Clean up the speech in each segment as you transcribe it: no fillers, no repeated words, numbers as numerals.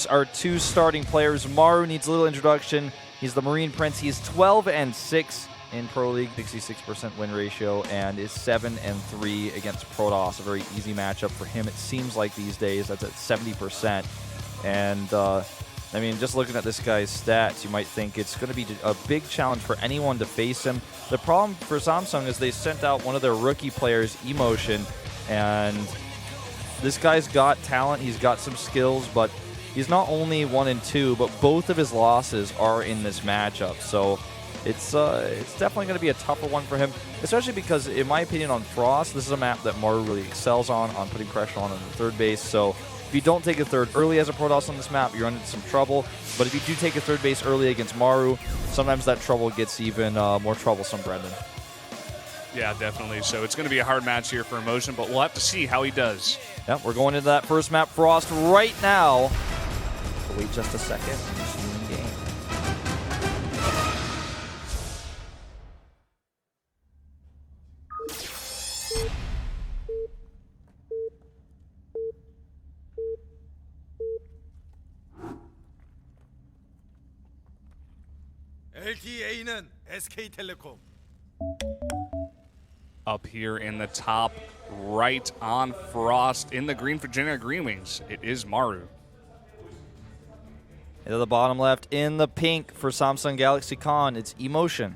Our two starting players. Maru needs a little introduction. He's the Marine Prince. He's 12-6 in Pro League, 66% win ratio, and is 7-3 against Protoss. A very easy matchup for him, it seems like these days. That's at 70%. And I mean, just looking at this guy's stats, you might think it's going to be a big challenge for anyone to face him. The problem for Samsung is they sent out one of their rookie players, eMotion, and this guy's got talent. He's got some skills, but he's not only 1-2, but both of his losses are in this matchup. So it's definitely going to be a tougher one for him, especially because, in my opinion, on Frost, this is a map that Maru really excels on putting pressure on the third base. So if you don't take a third early as a Protoss on this map, you're into some trouble. But if you do take a third base early against Maru, sometimes that trouble gets even more troublesome, Brendan. Yeah, definitely. So it's going to be a hard match here for eMotion, but we'll have to see how he does. Yep, we're going into that first map, Frost, right now. So wait just a second and you're seeing the game. LTA는 SK텔레콤. Up here in the top right on Frost in the green for Virginia Green Wings, it is Maru. Into the bottom left in the pink for Samsung Galaxy Con, it's eMotion.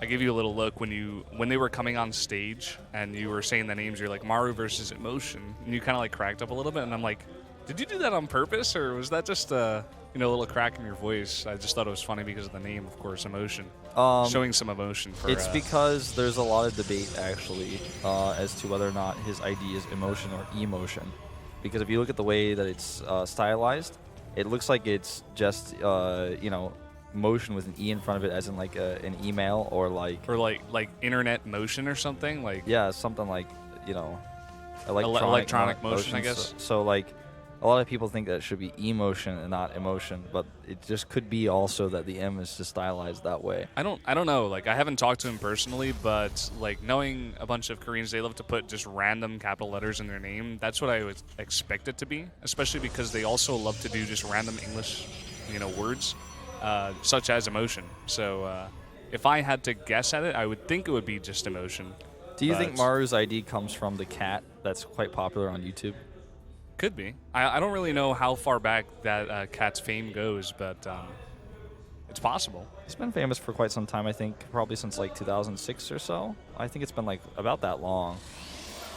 I gave you a little look when they were coming on stage and you were saying the names. You're like Maru versus eMotion, and you kind of like cracked up a little bit. And I'm like, did you do that on purpose, or was that just a little crack in your voice? I just thought it was funny because of the name, of course, eMotion. Showing some emotion for. It's because there's a lot of debate actually as to whether or not his ID is eMotion or eMotion. Because if you look at the way that it's stylized, it looks like it's just motion with an E in front of it, as in like an email or like internet motion or something like. Yeah, something like electronic motion, I guess. So like a lot of people think that it should be eMotion and not eMotion, but it just could be also that the M is just stylized that way. I don't know. Like, I haven't talked to him personally, but like knowing a bunch of Koreans, they love to put just random capital letters in their name. That's what I would expect it to be, especially because they also love to do just random English, words, such as eMotion. So if I had to guess at it, I would think it would be just eMotion. Do you think Maru's ID comes from the cat that's quite popular on YouTube? Could be. I don't really know how far back that cat's fame goes, but it's possible. It's been famous for quite some time, I think, probably since like 2006 or so. I think it's been like about that long.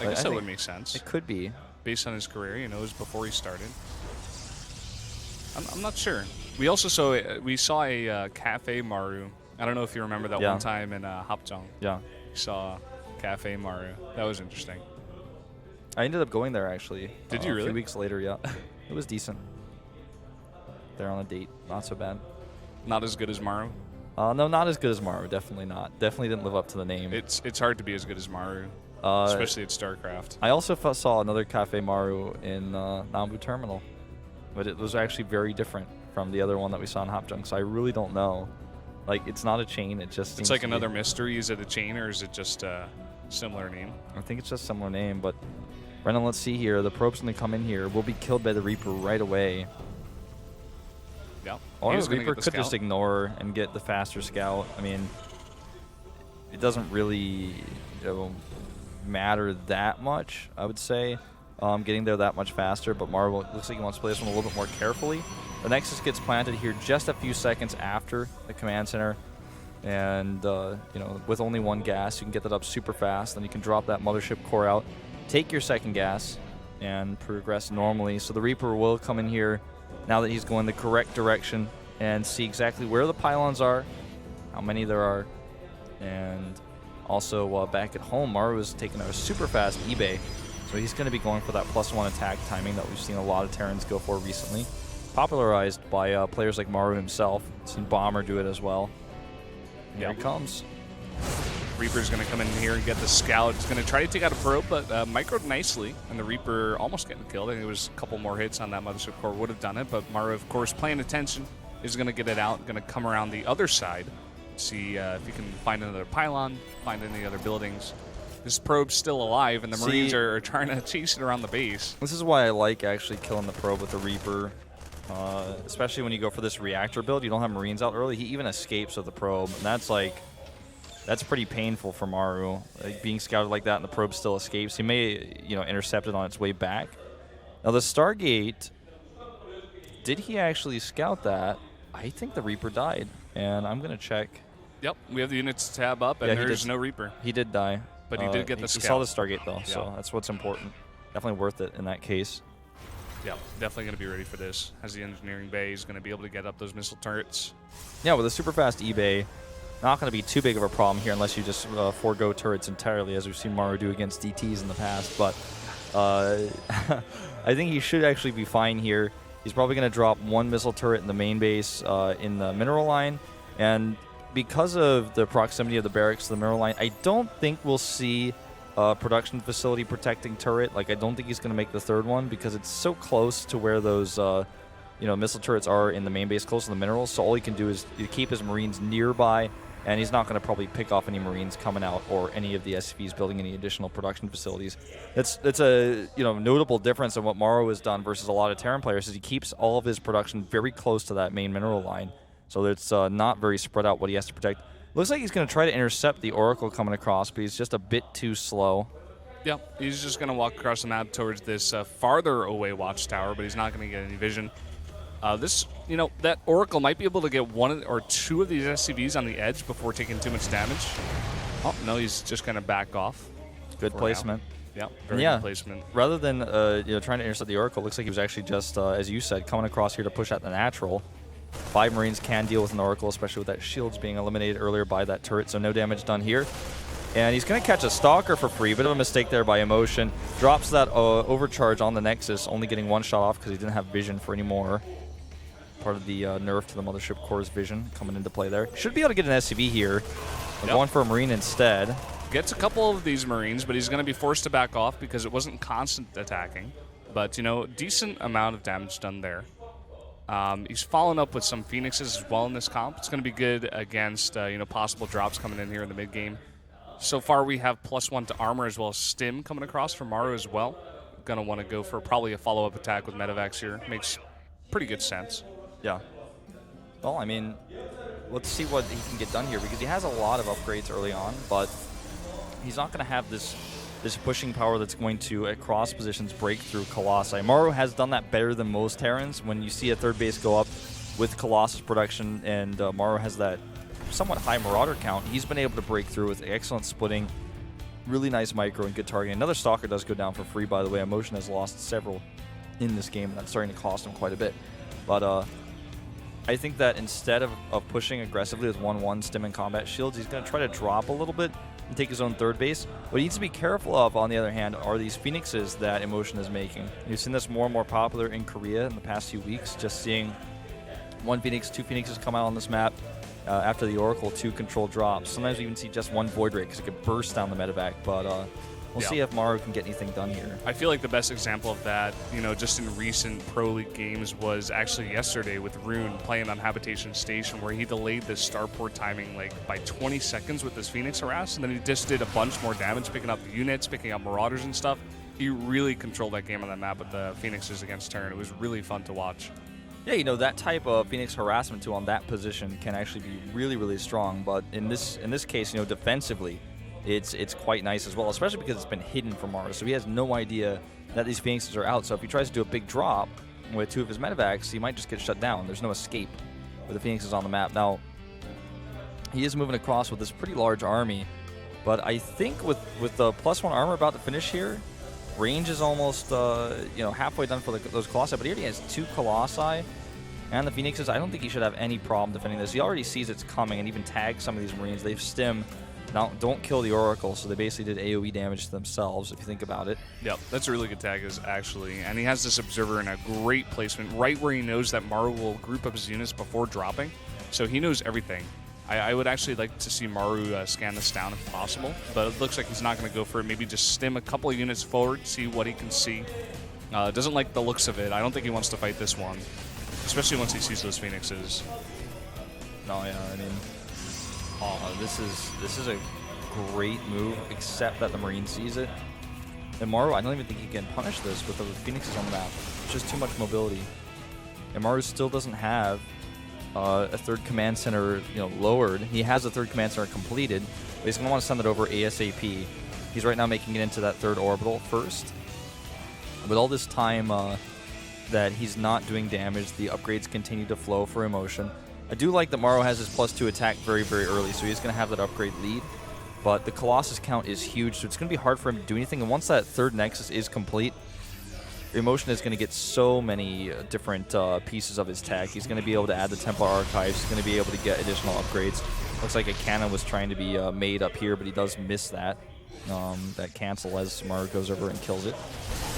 I guess that would make sense. It could be. Based on his career, it was before he started. I'm not sure. We also saw a Cafe Maru. I don't know if you remember that one time in Hapjeong. Yeah. We saw Cafe Maru. That was interesting. I ended up going there, actually. Did you really? A few weeks later, yeah. It was decent. They're on a date. Not so bad. Not as good as Maru? No, not as good as Maru. Definitely not. Definitely didn't live up to the name. It's hard to be as good as Maru, especially at StarCraft. I also saw another Cafe Maru in Nambu Terminal, but it was actually very different from the other one that we saw in Hapjeong, so I really don't know. Like, it's not a chain. It just It's like another mystery. Is it a chain, or is it just a similar name? I think it's just a similar name, but Brendan, let's see here. The probe's going to come in here. We'll be killed by the Reaper right away. Yeah. Or the Reaper could just ignore and get the faster scout. I mean, it doesn't really matter that much, I would say, getting there that much faster. But Maru looks like he wants to play this one a little bit more carefully. The Nexus gets planted here just a few seconds after the command center. And, with only one gas, you can get that up super fast. Then you can drop that mothership core out. Take your second gas and progress normally. So the Reaper will come in here now that he's going the correct direction and see exactly where the pylons are, how many there are, and also back at home, Maru is taking a super fast eBay, so he's going to be going for that +1 attack timing that we've seen a lot of Terrans go for recently, popularized by players like Maru himself. We've seen Bomber do it as well. Here he comes. Reaper's going to come in here and get the scout. He's going to try to take out a probe, but microed nicely, and the Reaper almost getting killed. I think it was a couple more hits on that mothership core would have done it, but Maru, of course, paying attention, is going to get it out, going to come around the other side, see if he can find another pylon, find any other buildings. This probe's still alive, and the Marines are trying to chase it around the base. This is why I like actually killing the probe with the Reaper, especially when you go for this reactor build. You don't have Marines out early. He even escapes with the probe, and that's pretty painful for Maru. Like, being scouted like that, and the probe still escapes. He may, intercept it on its way back. Now the Stargate, did he actually scout that? I think the Reaper died, and I'm gonna check. Yep, we have the units tab up, and there's no Reaper. He did die. But he did get the scout. He saw the Stargate, though, so that's what's important. Definitely worth it in that case. Yeah, definitely going to be ready for this. Has the engineering bay, is going to be able to get up those missile turrets. Yeah, with a super fast E-Bay, not going to be too big of a problem here unless you just forego turrets entirely, as we've seen Maru do against DTs in the past. But I think he should actually be fine here. He's probably going to drop one missile turret in the main base in the mineral line, and because of the proximity of the barracks to the mineral line, I don't think we'll see a production facility protecting turret. Like, I don't think he's going to make the third one because it's so close to where those, missile turrets are in the main base, close to the minerals. So all he can do is keep his Marines nearby, and he's not going to probably pick off any Marines coming out or any of the SCVs building any additional production facilities. That's a notable difference in what Maru has done versus a lot of Terran players. Is he keeps all of his production very close to that main mineral line. So it's not very spread out what he has to protect. Looks like he's going to try to intercept the Oracle coming across, but he's just a bit too slow. Yeah, he's just going to walk across the map towards this farther away watchtower, but he's not going to get any vision. That Oracle might be able to get one or two of these SCVs on the edge before taking too much damage. Oh, no, he's just going to back off. Good placement. Yeah, very good placement. Rather than trying to intercept the Oracle, looks like he was actually just, as you said, coming across here to push out the natural. 5 Marines can deal with an Oracle, especially with that shields being eliminated earlier by that turret, so no damage done here. And he's going to catch a Stalker for free. Bit of a mistake there by eMotion. Drops that overcharge on the Nexus, only getting one shot off because he didn't have vision for any more. Part of the nerf to the Mothership Core's vision coming into play there. Should be able to get an SCV here. Going for a Marine instead. Gets a couple of these Marines, but he's going to be forced to back off because it wasn't constant attacking. But, decent amount of damage done there. He's following up with some Phoenixes as well in this comp. It's going to be good against possible drops coming in here in the mid game. So far we have +1 to armor as well as stim coming across from Maru as well. Going to want to go for probably a follow-up attack with Medivacs here. Makes pretty good sense. Yeah. Well, I mean, let's see what he can get done here because he has a lot of upgrades early on, but he's not going to have this pushing power that's going to, at cross positions, break through Colossi. Maru has done that better than most Terrans. When you see a third base go up with Colossus production and Maru has that somewhat high Marauder count, he's been able to break through with excellent splitting, really nice micro, and good targeting. Another Stalker does go down for free, by the way. eMotion has lost several in this game, and that's starting to cost him quite a bit. But I think that instead of pushing aggressively with 1-1 stim and combat shields, he's going to try to drop a little bit and take his own third base. What he needs to be careful of, on the other hand, are these Phoenixes that eMotion is making. You've seen this more and more popular in Korea in the past few weeks, just seeing 1 Phoenix, 2 Phoenixes come out on this map after the Oracle, 2 control drops. Sometimes you even see just 1 Void Ray because it could burst down the medevac, but we'll see if Maru can get anything done here. I feel like the best example of that, just in recent Pro League games was actually yesterday with Rune playing on Habitation Station, where he delayed the starport timing by 20 seconds with his Phoenix harass, and then he just did a bunch more damage, picking up the units, picking up Marauders and stuff. He really controlled that game on that map with the Phoenixes against Terran. It was really fun to watch. Yeah, that type of Phoenix harassment too on that position can actually be really, really strong. But in this case, defensively, it's quite nice as well, especially because it's been hidden from Maru. So he has no idea that these Phoenixes are out. So if he tries to do a big drop with 2 of his medevacs, he might just get shut down. There's no escape with the Phoenixes on the map. Now, he is moving across with this pretty large army, but I think with the +1 armor about to finish here, range is almost halfway done for those Colossi, but he already has 2 Colossi and the Phoenixes. I don't think he should have any problem defending this. He already sees it's coming and even tags some of these Marines. They've stim. Now, don't kill the Oracle, so they basically did AoE damage to themselves, if you think about it. Yep, that's a really good tag, actually. And he has this Observer in a great placement, right where he knows that Maru will group up his units before dropping. So he knows everything. I would actually like to see Maru scan this down if possible, but it looks like he's not going to go for it. Maybe just stim a couple of units forward, see what he can see. Doesn't like the looks of it. I don't think he wants to fight this one, especially once he sees those Phoenixes. No, yeah, I mean, this is a great move, except that the Marine sees it. And Maru, I don't even think he can punish this with the Phoenixes on the map. It's just too much mobility. And Maru still doesn't have a third command center, lowered. He has a third command center completed, but he's going to want to send it over ASAP. He's right now making it into that third orbital first. With all this time that he's not doing damage, the upgrades continue to flow for eMotion. I do like that Maru has his +2 attack very, very early, so he's going to have that upgrade lead. But the Colossus count is huge, so it's going to be hard for him to do anything. And once that third Nexus is complete, eMotion is going to get so many different pieces of his tech. He's going to be able to add the Templar Archives. He's going to be able to get additional upgrades. Looks like a cannon was trying to be made up here, but he does miss that. That cancel as Maru goes over and kills it.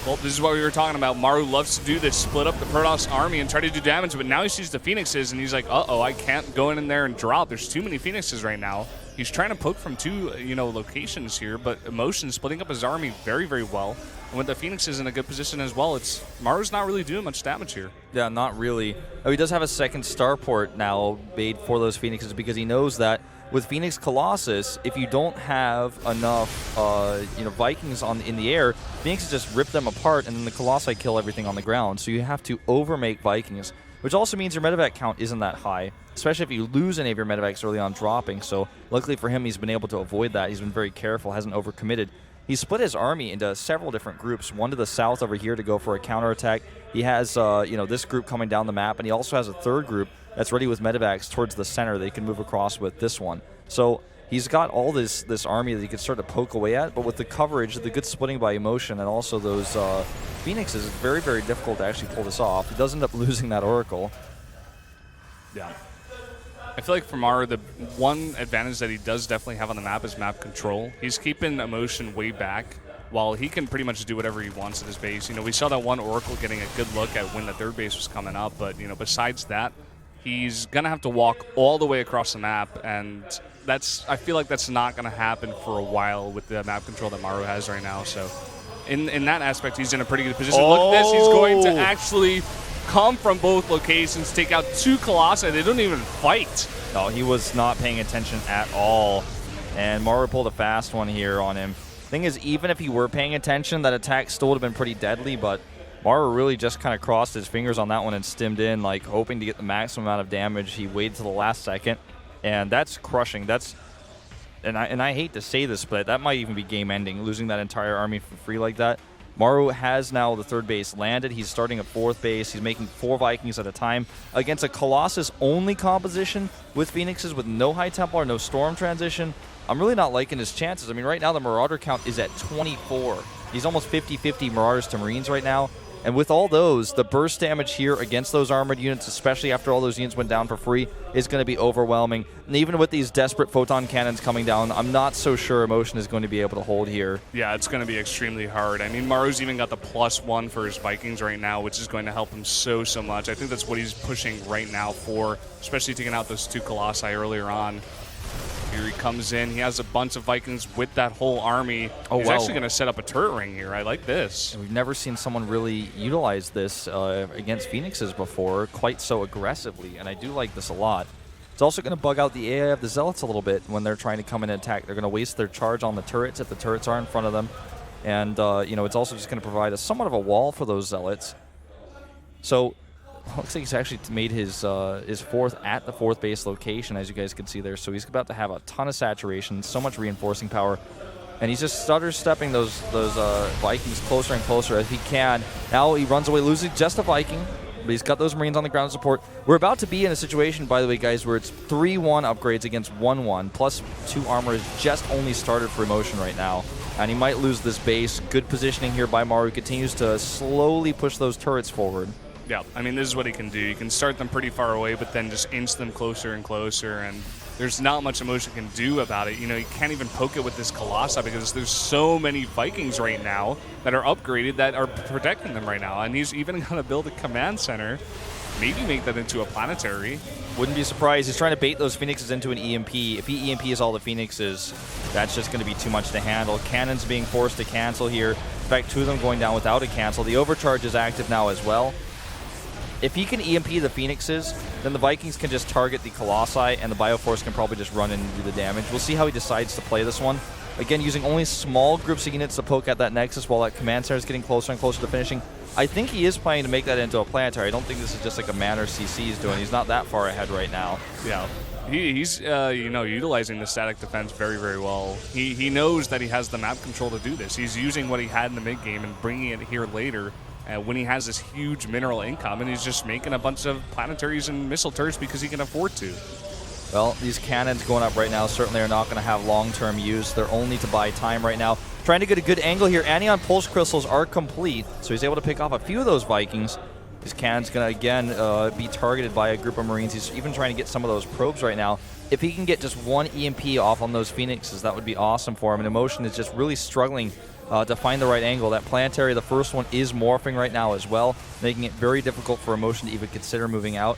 Well, this is what we were talking about. Maru loves to do this, split up the Protoss army and try to do damage, but now he sees the Phoenixes and he's like, uh-oh, I can't go in there and drop. There's too many Phoenixes right now. He's trying to poke from two, locations here, but eMotion splitting up his army very, very well. And with the Phoenixes in a good position as well, Maru's not really doing much damage here. Yeah, not really. Oh, he does have a second starport now made for those Phoenixes because he knows that with Phoenix Colossus, if you don't have enough, Vikings in the air, Phoenixes just rip them apart, and then the Colossi kill everything on the ground. So you have to overmake Vikings, which also means your medevac count isn't that high, especially if you lose any of your medevacs early on dropping. So luckily for him, he's been able to avoid that. He's been very careful, hasn't overcommitted. He split his army into several different groups, one to the south over here to go for a counterattack. He has, this group coming down the map, and he also has a third group that's ready with medevacs towards the center they can move across with this one. So he's got all this army that he can start to poke away at, but with the coverage, the good splitting by eMotion, and also those Phoenixes, it's very, very difficult to actually pull this off. He does end up losing that Oracle. Yeah. I feel like for Maru, the one advantage that he does definitely have on the map is map control. He's keeping eMotion way back, while he can pretty much do whatever he wants at his base. We saw that one Oracle getting a good look at when the third base was coming up, but, besides that, he's going to have to walk all the way across the map, and I feel like that's not going to happen for a while with the map control that Maru has right now. So in that aspect, he's in a pretty good position. Look at this. He's going to actually come from both locations, take out two Colossi. They don't even fight. No, he was not paying attention at all, and Maru pulled a fast one here on him. Thing is, even if he were paying attention, that attack still would have been pretty deadly, but Maru really just kind of crossed his fingers on that one and stimmed in, like hoping to get the maximum amount of damage. He waited till the last second, and that's crushing. And I hate to say this, but that might even be game-ending, losing that entire army for free like that. Maru has now the third base landed. He's starting at fourth base. He's making 4 Vikings at a time against a Colossus-only composition with Phoenixes with no High Templar, no Storm transition. I'm really not liking his chances. I mean, right now the Marauder count is at 24. He's almost 50-50 Marauders to Marines right now. And with all those, the burst damage here against those armored units, especially after all those units went down for free, is going to be overwhelming. And even with these desperate photon cannons coming down, I'm not so sure eMotion is going to be able to hold here. Yeah, it's going to be extremely hard. I mean, Maru's even got the +1 for his Vikings right now, which is going to help him so much. I think that's what he's pushing right now for, especially taking out those 2 Colossi earlier on. Here he comes in. He has a bunch of Vikings with that whole army. He's actually going to set up a turret ring here. I like this. We've never seen someone really utilize this against Phoenixes before quite so aggressively, and I do like this a lot. It's also going to bug out the AI of the Zealots a little bit when they're trying to come in and attack. They're going to waste their charge on the turrets if the turrets are in front of them. And, it's also just going to provide somewhat of a wall for those Zealots. So looks like he's actually made his fourth at the fourth base location, as you guys can see there. So he's about to have a ton of saturation, so much reinforcing power, and he's just stutter-stepping those Vikings closer and closer as he can. Now he runs away, losing just a Viking, but he's got those Marines on the ground support. We're about to be in a situation, by the way, guys, where it's 3-1 upgrades against 1-1, plus 2 armor is just only started for eMotion right now. And he might lose this base. Good positioning here by Maru. Continues to slowly push those turrets forward. Yeah, I mean, this is what he can do. You can start them pretty far away, but then just inch them closer and closer, and there's not much eMotion can do about it. You can't even poke it with this Colossi because there's so many Vikings right now that are upgraded that are protecting them right now, and he's even going to build a command center, maybe make that into a planetary. Wouldn't be surprised. He's trying to bait those Phoenixes into an EMP. If he EMPs all the Phoenixes, that's just going to be too much to handle. Cannons being forced to cancel here. In fact, 2 of them going down without a cancel. The overcharge is active now as well. If he can EMP the Phoenixes, then the Vikings can just target the Colossi, and the Bioforce can probably just run in and do the damage. We'll see how he decides to play this one. Again, using only small groups of units to poke at that Nexus while that Command Center is getting closer and closer to finishing. I think he is planning to make that into a planetary. I don't think this is just like a man or CC he's doing. He's not that far ahead right now. Yeah. He's utilizing the static defense very, very well. He knows that he has the map control to do this. He's using what he had in the mid game and bringing it here later when he has this huge mineral income, and he's just making a bunch of planetaries and missile turrets because he can afford to. Well, these cannons going up right now certainly are not going to have long-term use. They're only to buy time right now. Trying to get a good angle here. Anion Pulse Crystals are complete, so he's able to pick off a few of those Vikings. His cannon's going to, again, be targeted by a group of Marines. He's even trying to get some of those probes right now. If he can get just one EMP off on those Phoenixes, that would be awesome for him. And eMotion is just really struggling to find the right angle. That planetary, the first one, is morphing right now as well, making it very difficult for eMotion to even consider moving out.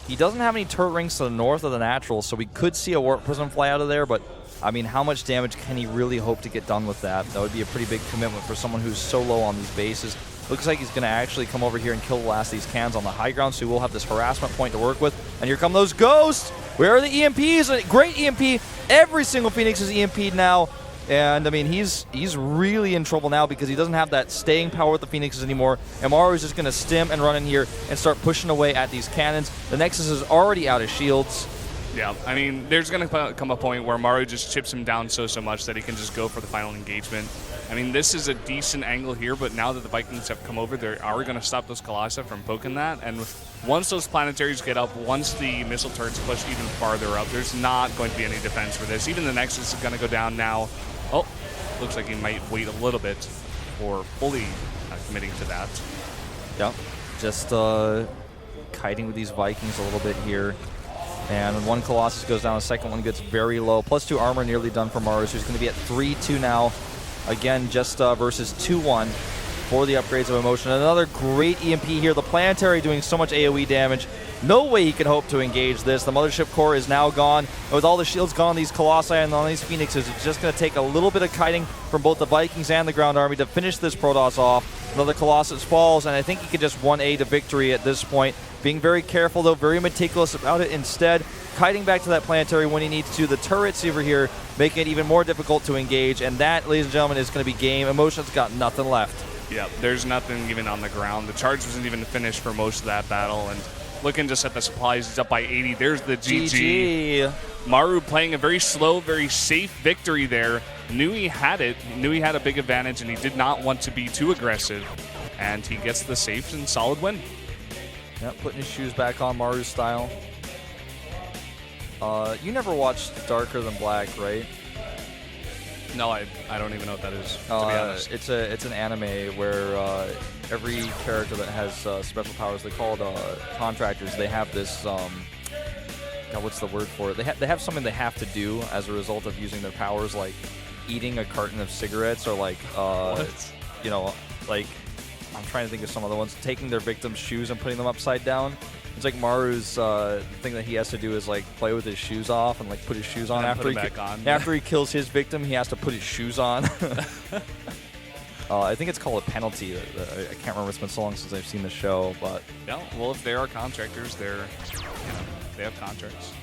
He doesn't have any turret rings to the north of the natural, so we could see a Warp Prism fly out of there, but I mean, how much damage can he really hope to get done with that? That would be a pretty big commitment for someone who's so low on these bases. Looks like he's going to actually come over here and kill the last of these cans on the high ground, so we'll have this harassment point to work with. And here come those ghosts! Where are the EMPs? A great EMP! Every single Phoenix is EMP'd now. And, I mean, he's really in trouble now because he doesn't have that staying power with the Phoenixes anymore. And Maru is just going to stim and run in here and start pushing away at these cannons. The Nexus is already out of shields. Yeah, I mean, there's going to come a point where Maru just chips him down so much that he can just go for the final engagement. I mean, this is a decent angle here, but now that the Vikings have come over, they are going to stop those Colossi from poking that. And once those planetaries get up, once the missile turrets push even farther up, there's not going to be any defense for this. Even the Nexus is going to go down now. Oh, looks like he might wait a little bit for fully committing to that. Yep, just kiting with these Vikings a little bit here. And one Colossus goes down, the second one gets very low. +2 armor nearly done for Maru, so he's going to be at 3-2 now. Again, just versus 2-1 for the upgrades of eMotion. Another great EMP here. The planetary doing so much AoE damage. No way he can hope to engage this. The Mothership Core is now gone. And with all the shields gone on these Colossi and on these Phoenixes, it's just going to take a little bit of kiting from both the Vikings and the ground army to finish this Protoss off. Another Colossus falls, and I think he can just 1A to victory at this point. Being very careful, though, very meticulous about it instead. Kiting back to that planetary when he needs to. The turrets over here making it even more difficult to engage, and that, ladies and gentlemen, is going to be game. eMotion's got nothing left. Yeah, there's nothing even on the ground. The charge wasn't even finished for most of that battle, and looking just at the supplies, he's up by 80. There's the GG. Maru playing a very slow, very safe victory there. Knew he had it, knew he had a big advantage, and he did not want to be too aggressive. And he gets the safe and solid win. Yep, putting his shoes back on Maru style. You never watched Darker Than Black, right? No, I don't even know what that is, to be honest. It's an anime where every character that has special powers, they call it contractors. They have this, God, what's the word for it? They have something they have to do as a result of using their powers, like eating a carton of cigarettes, or like, you know, like, I'm trying to think of some other ones. Taking their victims' shoes and putting them upside down. It's like Maru's thing that he has to do is like play with his shoes off and like put his shoes on after after he kills his victim. He has to put his shoes on. I think it's called a penalty. I can't remember. It's been so long since I've seen the show, but yeah. Well, if they are contractors, they have contracts.